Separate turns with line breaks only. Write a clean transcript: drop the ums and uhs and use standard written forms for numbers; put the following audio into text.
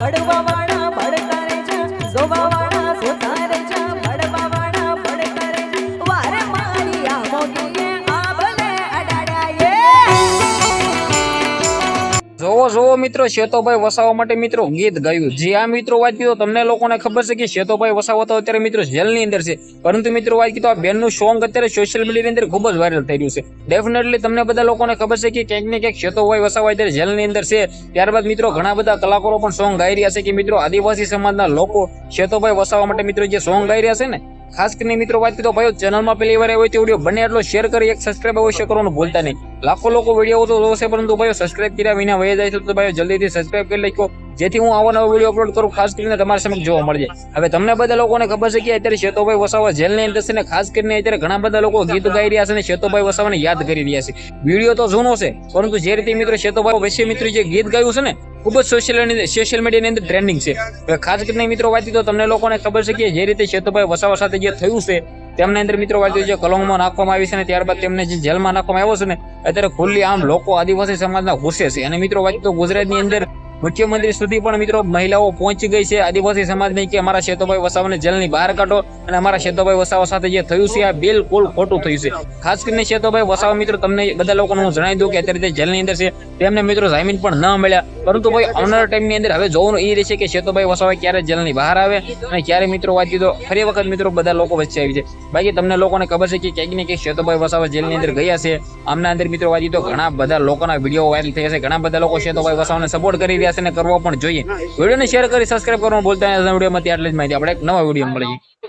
બડવાવાળા બડકારે છે જોવાવાળા સુતારે છે બડવાવાળા બડકારે છે વારે મારી આ મોગીએ આ ભલે અડાડાયે
જોવો મિત્રો શેતોભાઈ વસાવા માટે મિત્રો ગીત ગાયું જે આ મિત્રો વાત કીધો તમને લોકોને ખબર છે કે શેતોભાઈ વસાવા તો અત્યારે મિત્રો જેલની અંદર છે પરંતુ મિત્રો વાત કીધો આ બેનનું સોંગ અત્યારે સોશિયલ મીડિયાની અંદર ખૂબ જ વાયરલ થઈ રહ્યું છે ડેફિનેટલી તમને બધા લોકોને ખબર છે કે ક્યાંક ને ક્યાંક શેતોભાઈ વસાવા અત્યારે જેલની અંદર છે ત્યારબાદ મિત્રો ઘણા બધા કલાકારો પણ સોંગ ગાઈ રહ્યા છે કે મિત્રો આદિવાસી સમાજના લોકો શેતોભાઈ વસાવા માટે મિત્રો જે સોંગ ગાઈ રહ્યા છે ને ખાસ કરીને મિત્રો વાત કીધો ભાઈઓ ચેનલમાં પહેલી વાર આવ્યો તો વિડીયો બને એટલો શેર કરી એક સબસ્ક્રાઇબ અવશ્ય કરવાનું ભૂલતા નહીં લાખો લોકો વિડીયો તો જોશે પરંતુ ભાઈઓ સબસ્ક્રાઇબ કર્યા વિના વહી જાય છે તો ભાઈઓ જલ્દીથી સબસ્ક્રાઇબ કરી લેજો જેથી હું આવા નવા વિડીયો અપલોડ કરું ખાસ કરીને તમારા સમક્ષ જોવા મળે હવે તમને બધા લોકોને ખબર છે કે અત્યારે શેતોભાઈ વસાવા જેલની અંદર છે ને ખાસ કરીને અત્યારે ઘણા બધા લોકો ગીત ગાઈ રહ્યા છે અને શેતોભાઈ વસાવાને યાદ કરી રહ્યા છે વિડીયો તો જૂનો છે પરંતુ જે રીતે મિત્રો શેતોભાઈ વચ્ચે મિત્રો જે ગીત ગાયું છે ને ખૂબ જ સોશિયલ મીડિયાની અંદર ટ્રેન્ડિંગ છે ખાસ કરીને મિત્રો વાત તો તમને લોકોને ખબર છે કે જે રીતે શેતોભાઈ વસાવા સાથે જે થયું છે તેમના અંદર મિત્રો વાત જે કલંગમાં નાખવામાં આવી છે અને ત્યારબાદ તેમને જે જેલમાં નાખવામાં આવ્યો છે ને અત્યારે ખુલ્લી આમ લોકો આદિવાસી સમાજના ઘૂસે છે અને મિત્રો વાત તો ગુજરાતની અંદર મુખ્યમંત્રી સુધી પણ મિત્રો મહિલાઓ પહોંચી ગઈ છે આદિવાસી સમાજની કે અમારા શેતોભાઈ વસાવાને જેલની બહાર કાઢો અને અમારા શેતોભાઈ વસાવા સાથે જે થયું છે આ બિલકુલ ખોટું થયું છે ખાસ કરીને શેતોભાઈ વસાવા મિત્રો તમને બધા લોકોને હું જણાવી દઉં કે અત્યારે તે જેલની અંદર છે તેમને મિત્રો જામીન પણ ન મળ્યા પરંતુ ભાઈ આવનારા ટાઈમની અંદર હવે જોવાનું એ રહેશે કે શેતોભાઈ વસાવા ક્યારે જેલની બહાર આવે અને ક્યારે મિત્રો વાત કીધો ફરી વખત મિત્રો બધા લોકો વચ્ચે આવી છે બાકી તમને લોકોને ખબર છે કે ક્યાંક ને ક્યાંક શેતોભાઈ વસાવા જેલની અંદર ગયા છે આમના અંદર મિત્રો વાત કીધો ઘણા બધા લોકોના વિડીયો વાયરલ થયા છે ઘણા બધા લોકો શેતોભાઈ વસાવાને સપોર્ટ કરી રહ્યા છે અને કરવો પણ જોઈએ વિડીયોને શેર કરી સબસ્ક્રાઇબ કરવાનું ભૂલતા નહીં વિડીયોમાંથી આટલી જ માહિતી આપણે એક નવા વિડીયો મળીએ